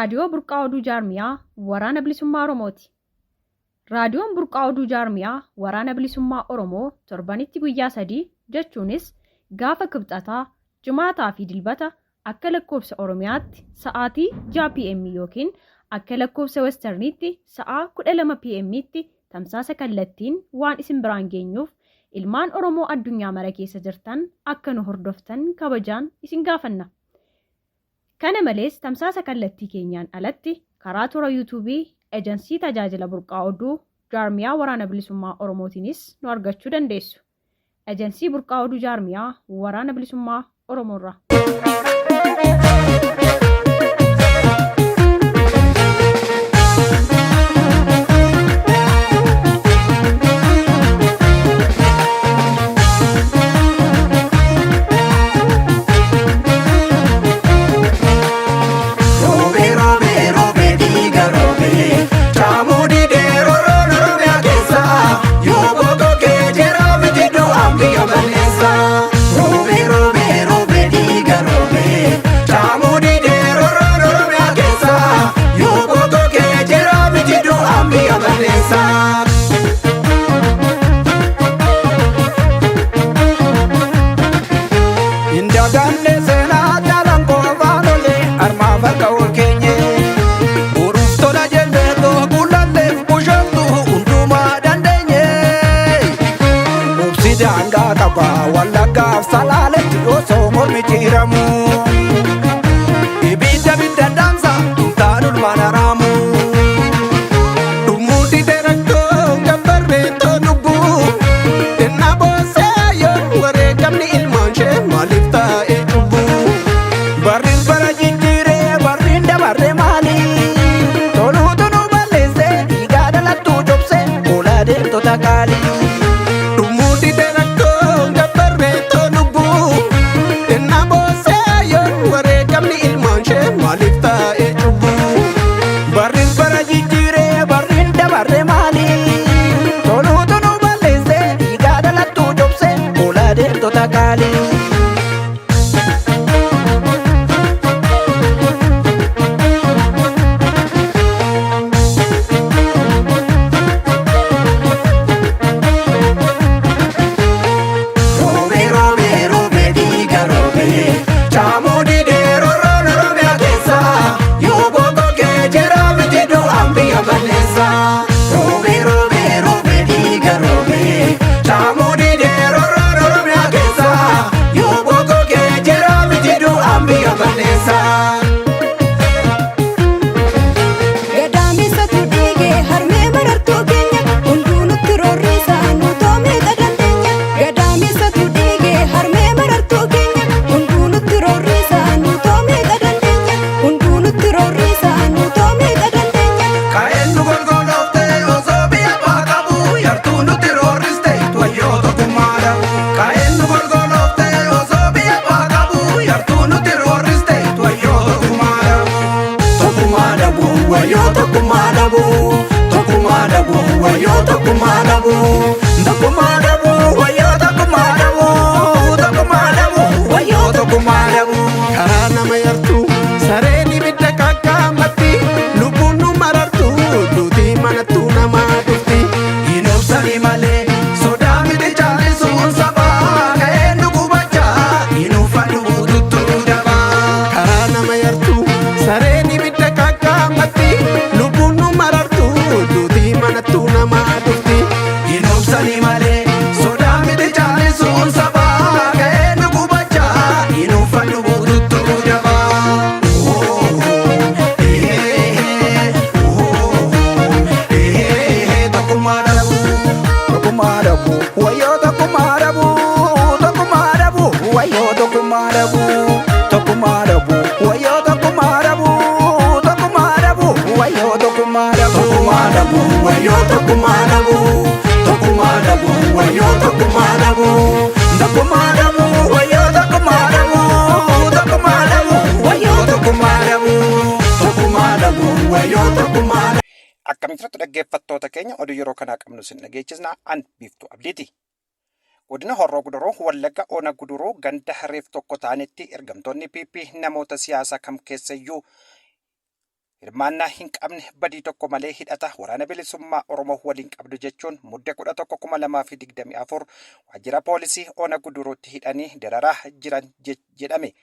raadiyoo burqaa oduu jaarmiyaa waraana bilisummaa Oromooti. Raadiyoon burqaa oduu jaarmiyaa waraana bilisummaa Oromoo torbanitti guyyaa 3 jechuunis gaafa kibxataa, jimaataa fi dilbata akka lakkoofsa Oromiyaatti sa'aatii 6 PM yookiin akka lakkoofsa Westerniitti sa'aa 12 PM'tti tamsaasa kallattiin waan isin biraan geenyuuf ilmaan Oromoo addunyaa mara keessa jirtan akka nu hordoftan kabajaan isin gaafanna. Kana malees tamsaasa kallattii keenyaan alatti karaa toora YouTube'ii eejansii tajaajila burqaa oduu jaarmiyaa waraana bilisummaa Oromootiinis nu argachuu dandeessu. Eejansii burqaa oduu jaarmiyaa waraana bilisummaa Oromoorraa. Salaletti osoo mormi jiramu ibidda bidda dansa taanul manaramu dhumuuti derakkoo gabbarreetoo lubbuu ennaa booseeyyo wareegamni ilmaan shee maaliif taa'ee cubbuu barriin bara jijjiiree barriin dabarree maalii toluutu nu balleessee dhiigaa dhalattuu cobsee oolaa deemtota qaalii. Akkamitti dhaggeeffattoota keenya oduu yeroo kanaa qabnu sin dhageechisna an Biiftuu Abdiiti. Godina Horroo Guduroo Wallagga Oona Guduroo ganda Hareef tokko ta'anitti ergamtoonni PP namoota siyaasaa kam keessayyuu hirmaannaa hin qabne badii tokko malee hidhata waraana bilisummaa Oromoo waliin qabdu jechuun muddee 11/2024 waajjira poolisii Ona Guduruutti hidhanii dararaa jiran jedhame.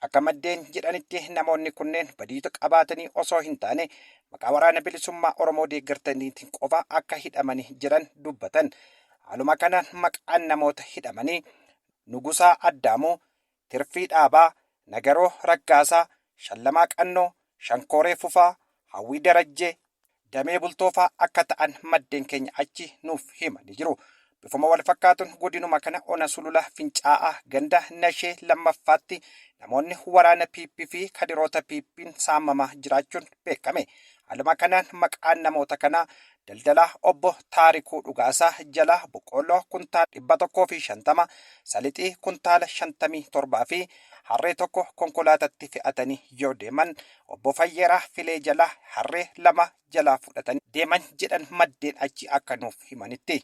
Akka maddeen jedhanitti namoonni kunneen badii qabaatanii osoo hin taane maqaa waraana bilisummaa Oromoo deeggartaniitiin qofa akka hidhamanii jiran dubbatan. Haaluma kanaan maqaan namoota hidhamanii Nugusaa Addaamuu, Tirfii Dhaabaa, Nagaroo Raggaasaa, Shallamaa Qannoo, Shankooree Fufaa, Hawwii Darajjee, Damee Bultoofaa akka ta'an maddeen keenya achi nuuf himanii jiru. Bifuma wal fakkaatuun godinuma kana Ona Sulula Fincaa'aa ganda Nashee lammaffaatti namoonni waraana PP fi kadiroota PP'n saamamaa jiraachuun beekame. Haaluma kanaan maqaan namoota kanaa daldalaa obbo Taarikuu Dhugaasaa jala boqqolloo kuntaala 150, salixii kuntaala 57 fi harree tokko konkolaatatti fe'atanii yoo deeman obbo Fayyeeraa Filee jala harree 2 jalaa fudhatanii deeman jedhan maddeen achi akka nuuf himanitti.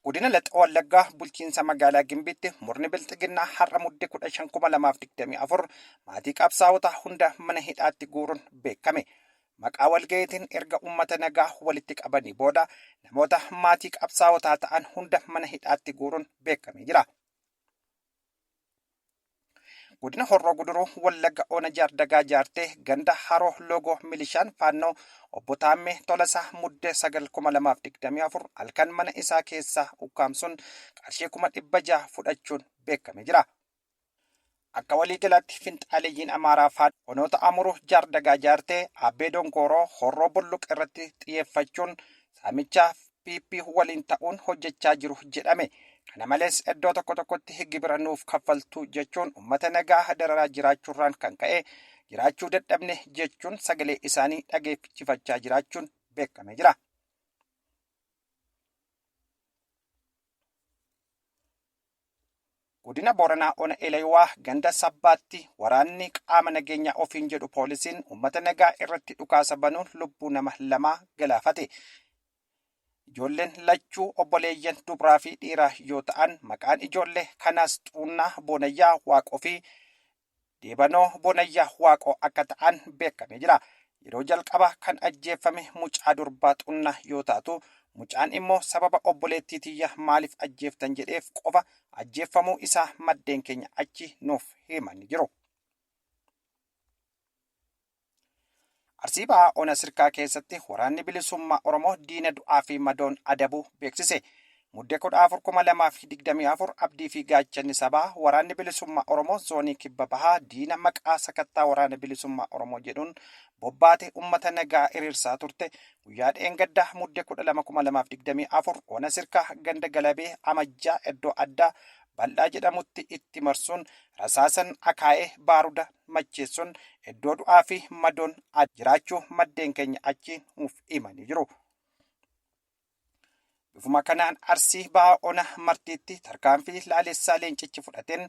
Godina Lixa Wallaggaa bulchiinsa magaalaa Gimbiitti murni bilxiginnaa har'a muddee 15/2024 maatii qabsaa'otaa hunda mana hidhaatti guuruun beekame. Maqaa walga'iitiin erga uummata nagaa walitti qabanii booda namoota maatii qabsaa'otaa ta'an hunda mana hidhaatti guuruun beekamee jira. Godina Horroo Guduruu Wallagga Ona Jaardagaa Jaartee ganda Haroo Loogoo Milishaan Faannoo obbo Taammee Tolasaa muddee 9/2024 halkan mana isaa keessaa ukkaamsuun qarshii 600 fudhachuun beekamee jira. Akka waliigalaatti finxaaleeyyiin Amaaraa faana onoota Amuruu Jaardagaa Jaartee Abbee Dongooroo Horroo Bulluq irratti xiyyeeffachuun saamichaa PP waliin ta'uun hojjechaa jiru jedhame. Kana malees iddoo tokko tokkotti gibira nuuf kaffaltu jechuun uummata nagaa dararaa jiraachuurraan kan ka'e jiraachuu dadhabne jechuun sagalee isaanii dhageeffachifachaa jiraachuun beekamee jira. Godina Booranaa Ona Eleewaa ganda Sabbaatti waraanni qaama nageenya ofiin jedhu poolisiin uummata nagaa irratti dhukaasa banuun lubbuu nama 2 galaafate. Ijoolleen lachuu obboleeyyan dubraa fi dhiiraa yoo ta'an maqaan ijoollee kanaas Xuunnaa Boonayyaa Waaqoo fi Deebanoo Boonayyaa Waaqoo akka ta'an beekamee jira. Yeroo jalqaba kan ajjeeffame mucaa durbaa Xuunnaa yoo taatu mucaan immoo sababa obboleettii tiyya maaliif ajjeeftan jedheef qofa ajjeeffamuu isaa maddeen keenya achi nuuf himanii jiru. Arsii Bahaa Ona Sirkaa keessatti waraanni bilisummaa Oromoo diina du'aa fi madoon adabuu beeksise. Muddee 14/2024 abdii fi gaachanni sabaa waraanni bilisummaa Oromoo zoonii kibba bahaa diina maqaa sakattaa waraana bilisummaa Oromoo jedhuun bobbaate uummata nagaa hiriirsaa turte guyyaa dheengaddaa muddee 12/2024 Ona Sirkaa ganda Galabee Amajjaa iddoo addaa bal'aa jedhamutti itti marsuun rasaasan akaa'ee baaruda macheessuun iddoo du'aa fi madoon jiraachuu maddeen keenya achi nuuf himanii jiru. Bifuma kanaan Arsii Bahaa Ona Martiitti tarkaanfii laalessaa leencichi fudhateen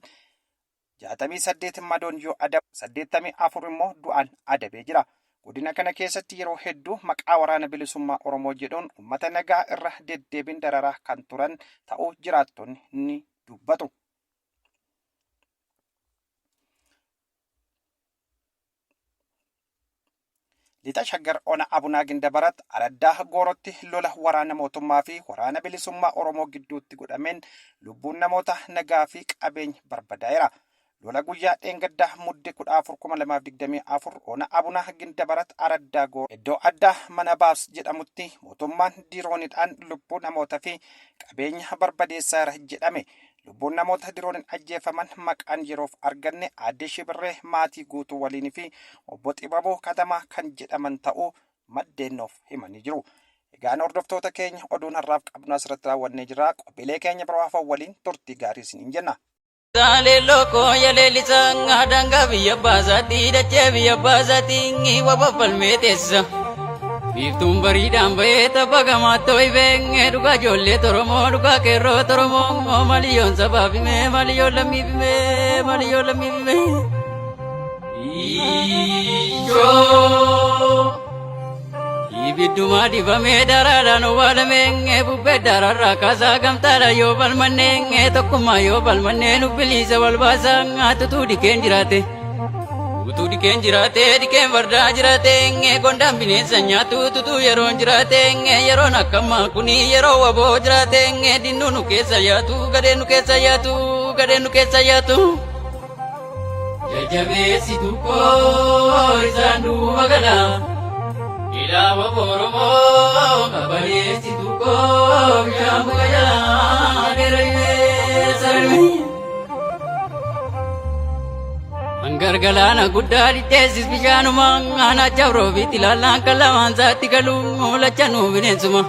68 madoon yoo adabu 84 immoo du'aan adabee jira. Godina kana keessatti yeroo hedduu maqaa waraana bilisummaa Oromoo jedhuun uummata nagaa irra deddeebiin dararaa kan turan ta'uu jiraattonni ni dubbatu. Lixa Shaggar Ona Abunaa Gindabarat Araddaa Goorotti lola waraana mootummaa fi waraana bilisummaa Oromoo gidduutti godhameen lubbuun namoota nagaa fi qabeenya barbadaa'eera. Lola guyyaa dheengaddaa muddee 14/2024 Ona Abunaa Gindabarat Araddaa Gooroo iddoo addaa mana baas jedhamutti mootummaan diroonidhaan lubbuu namoota fi qabeenya barbadeesseera jedhame. Lubbuun namoota dirooniin ajjeefaman maqaan yeroof arganne Aadde Shibirree maatii guutuu waliin fi obbo Xibaboo Katamaa kan jedhaman ta'uu maddeen nuuf himanii jiru. Egaan hordoftoota keenya oduun har'aaf qabnu asirratti raawwannee jirra. Qophiilee keenya biroo hafan waliin turtii gaarii isiniin jenna. Loko yaleelisa ngadanga biyya baasaatii dachee biyya baasaatii wababal meeteessa. Biiftuun bariidhaan bahee tapha gamaattoo ibee dhugaa ijoollee Oromoo dhugaa qeerroo Oromoo maliyyoon sabaaf himee maliyyoon lammiif himee maliyyoon lammiif himee. Ijoo ibiddumaa dibamee daraadhaan owwaalamee bubbee daraarraa kaasaa gamtaadha yoo balmannee tokkummaa yoo balmannee nu bilisa wal baasaa tutuu dhikeen jiraate. Utuu dikeen jiraatee dikeen fardaa jiraatee gondaan bineensa nyaatu tutuu yeroon jiraatee yeroon akkamaa kuni yeroo waboo jiraatee dinnuu nu keessa yaatu gadeen nu keessa yaatu gadeen nu keessa yaatu. Jajjabeessitu koo isaan duuba gala ilaama Oromoo kabaneessitu koo bishaan buka jala dheerayee sarmee. Gargalaana guddaa dhidheessis bishaanuma ana jawroobiitti ilaallaan qalamaan saatti galuu lachanuu bineensuma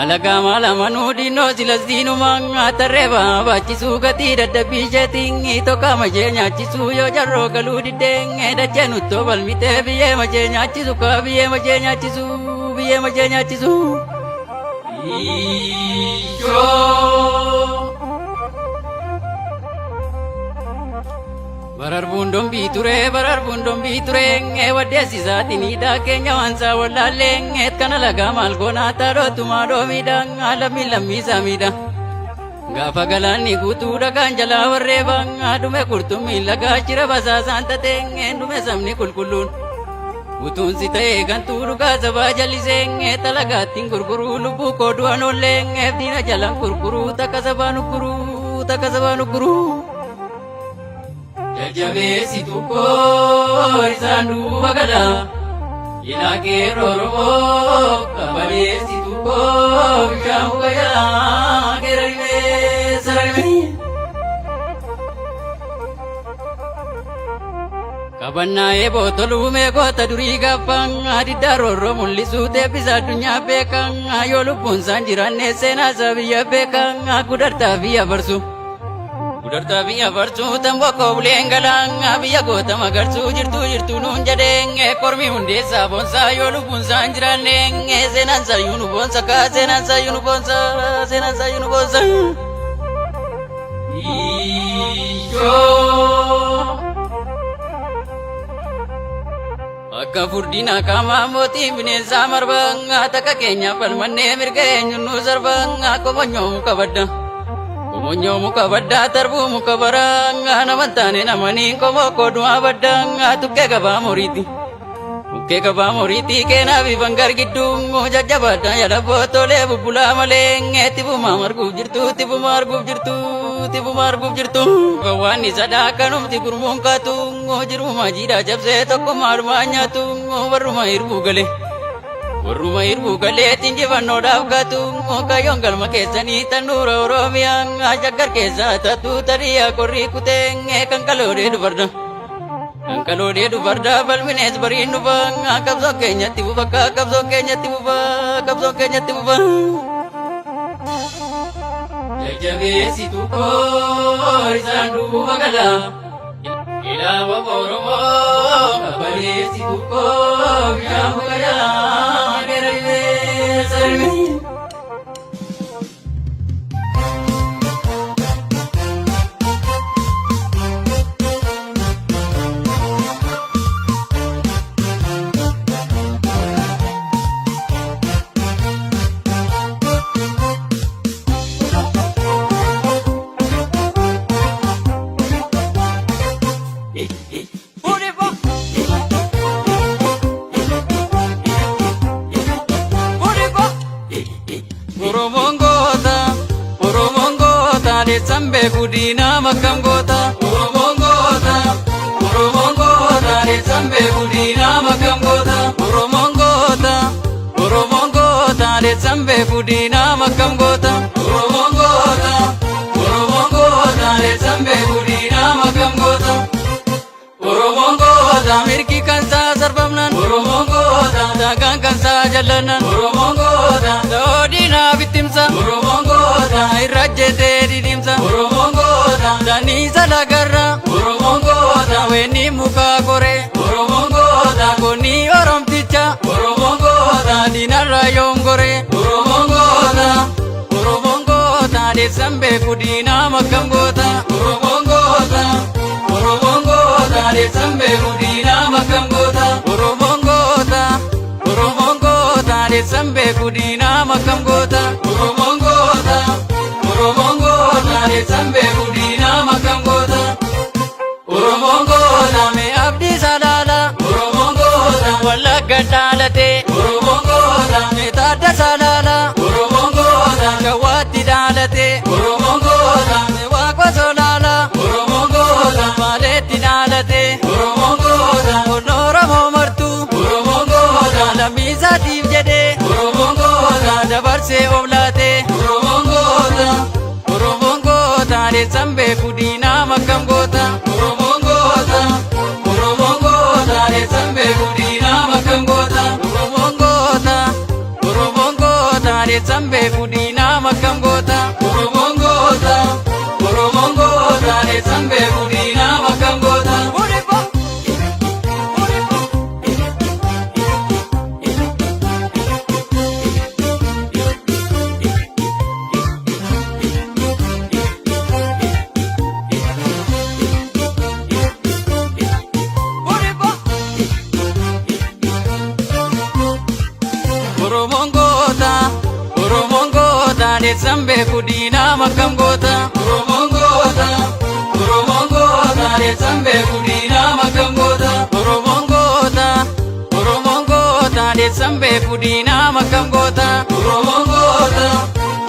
alagaa maalamanuu diinoo silas diinuma tarreeba baachisuu gatii dadhabbii isheetiin tokko majee nyaachisuu yoo jarroo galuu diddeen dachee nuttoo balmitee biyyee majee nyaachisu kaa biyyee majee nyaachisu biyyee majee nyaachisu. Bararbuun dombii ture waddeessisaatiin hidhaa keenya waansaa wallaallee kana lagaa maal goonaa taadhootumaa dhoomiidha lammiin lammiisaa miidha. Gaafa galaanni guutuu dhagaan jalaa warreebaa dhume qurxummiin lagaa jira basaasaan tatee dhume sabni qulqulluun. Utuun si ta'ee gantuu dhugaa sabaa jallisee talagaattiin gurguruu lubbuu koo du'an oollee diina jalaan gurguruu takka sabaa nugguruu takka sabaa nugguruu. Jajjabeessitu koo isaan duuba gala ilaakee Oromoo kabaneessitu koo bishaan buka jala dheerayee sarmee. Kabannaa'ee bootoluu goota durii gaaffaan diddaa roorroo mul'isuu teebbisa addunyaa beekan yoo lubbuun isaan jiraanne seenaa isaa biyya beekan gudartaa biyya barsu. Gudartaa biyya barsu tamboo buleen galaan biyya goota magarsuu jirtu nuun jedhee kormi hundeessaa boonsaa yoo lubbuun isaan jiraanne seenaan saayyuu nu boonsa kaa seenaan saayyuu nu boonsa seenaan saayyuu nu boonsa. Akka furdina qaamaa mootiin bineensaa marbaa takka keenyaaf falmannee mirga eenyuun nu sarbaa komonyoo muka badda. Komonyoo muka baddaa tarbuu muka baraa naman taane namanii komoo kooduma baddaa tukkee gabaa moriiti. Tukkee gabaa moriiti keenaa fi bangar gidduu jajjabaadhaan yaada bootolee bubbulaa malee tibumaa marguuf jirtu tibumaa arguuf jirtu tibumaa arguuf jirtu. Waan isa daakkanumti gurmuun kaatu jiruma jiidhaa cabsee tokkummaa dhumaa nyaatu warruma hirbuu galee. Warruma hirbuu galee injifannoodhaaf gaatu kaayyoon galma keessanii tannuura Oromiyaa shaggar keessaa taatu tariyaa qorrii kutee kan kaloodee dubarda. Kan kaloodee dubarda balbinees bariin dhufa qabsoon keenyatti bufa qabsoon keenyatti bufa qabsoon keenyatti bufa. Jajjabeessitu koo isaan duuba gala ilaama Oromoo kabaneessitu koo bishaan buka jala dheerayee sarmee. Sambe kudina makam gota Oromoo goota sambe kudina makam gota Oromoo goota sambe kudina makam gota Oromoo goota sambe kudina makam gota Oromoo goota mirgi kan saa sarbamnan Oromoo goota dagaan kan saa jallanan Oromoo goota doodina bittimsa Oromoo goota irrajjetee didimsa Oromoo goota daanii salagarra Oromoo goota weni muka kore Oromoo goota konni oromticha Oromoo goota dinarra yongore Oromoo goota desambe kudina makam goota Oromoo goota desambe kudina makam goota Oromoo goota desambe kudina makam goota Oromoo goota desambe kudina makam goota Oromoo goota me abdi dhaalate Oromoon goota Taaddasaa Laalaa Oromoon goota Shawaatti dhaalate Oromoon goota Waaqosoo Laalaa Oromoon goota Maaleetti dhaalate Oromoon goota Onnoo Oromoo martuu Oromoon goota Lammiisaatiif jedhee Oromoon goota dabarsee oblaate Oromoon goota Oromoon goota Adeessan beeku diinaa makkam goota Oromoon goota Oromoon goota Adeessan beeku diinaa makkam goota Oromoon goota Oromoon goota Adeessan beeku diinaa makkam goota Oromoon goota Oromoon goota Adeessan beeku diinaa makkam goota Adeessan beeku diinaa makkam goota Oromoon goota Oromoon goota Adeessan beeku diinaa makkam goota Oromoon goota Oromoon goota Adeessan beeku diinaa makkam goota Oromoon goota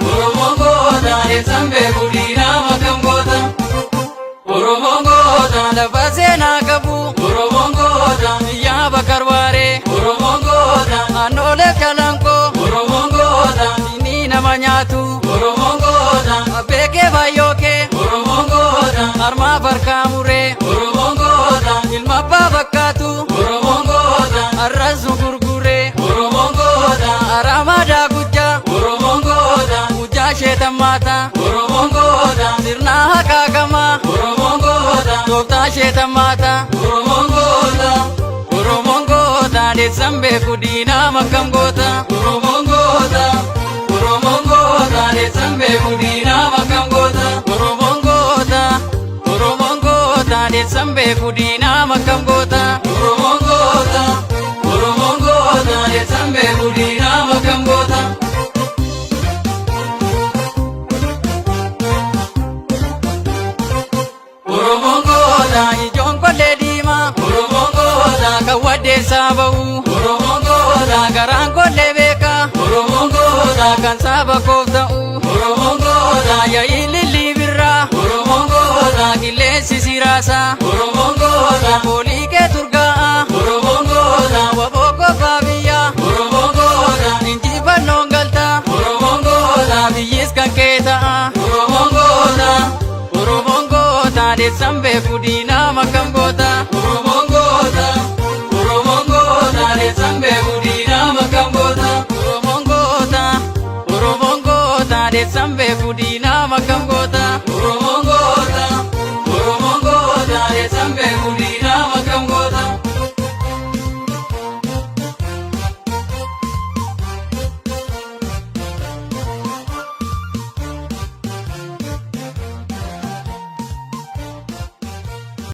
Oromoon goota Adeessan beeku diinaa makkam goota Oromoon goota lafa seenaa qabu Oromoon goota biyyaa Bakar Waaree Oromoon goota aanoolee Calanqoo Oromoon goota nama nyaatu Oromoon goota abbeekee baay'ookee Oromoon goota harmaa farkaa muree Oromoon goota ilma abbaa fakkaatu Oromoon goota arrasu gurguree Oromoon goota araamaadhaa gujjaa Oromoon goota gujjaa sheetammaata Oromoon goota sirnaa haqaaqamaa Oromoon goota tooftaa sheetammaata Oromoon goota Oromoon goota Adeessan beeku diinaa makkam goota Oromoon goota Oromoon goota Adeessan beeku diinaa makkam goota Oromoon goota Oromoon goota Adeessan beeku diinaa makkam goota Oromoon goota Oromoon goota Adeessan beeku diinaa makkam goota Oromoon goota ijoon kollee diimaa Oromoon goota kan waddeessaa ba'u Oromoon goota garaan kollee beekaa Oromoon goota kan saba koof ta'u Oromoon goota yaa'ii lillii birraa Oromoon goota qilleensi siraasaa Oromoon goota foolii kee turgaa'aa Oromoon goota waboo qofaa biyyaa Oromoon goota injifannoon galtaa Oromoon goota biyyis kan kee ta'a Oromoon goota Oromoon goota Adeessan beeku diinaa makkam goota Oromoon goota Oromoon goota Adeessan beeku diinaa makkam goota Oromoon goota Oromoon goota Adeessan beeku diinaa makkam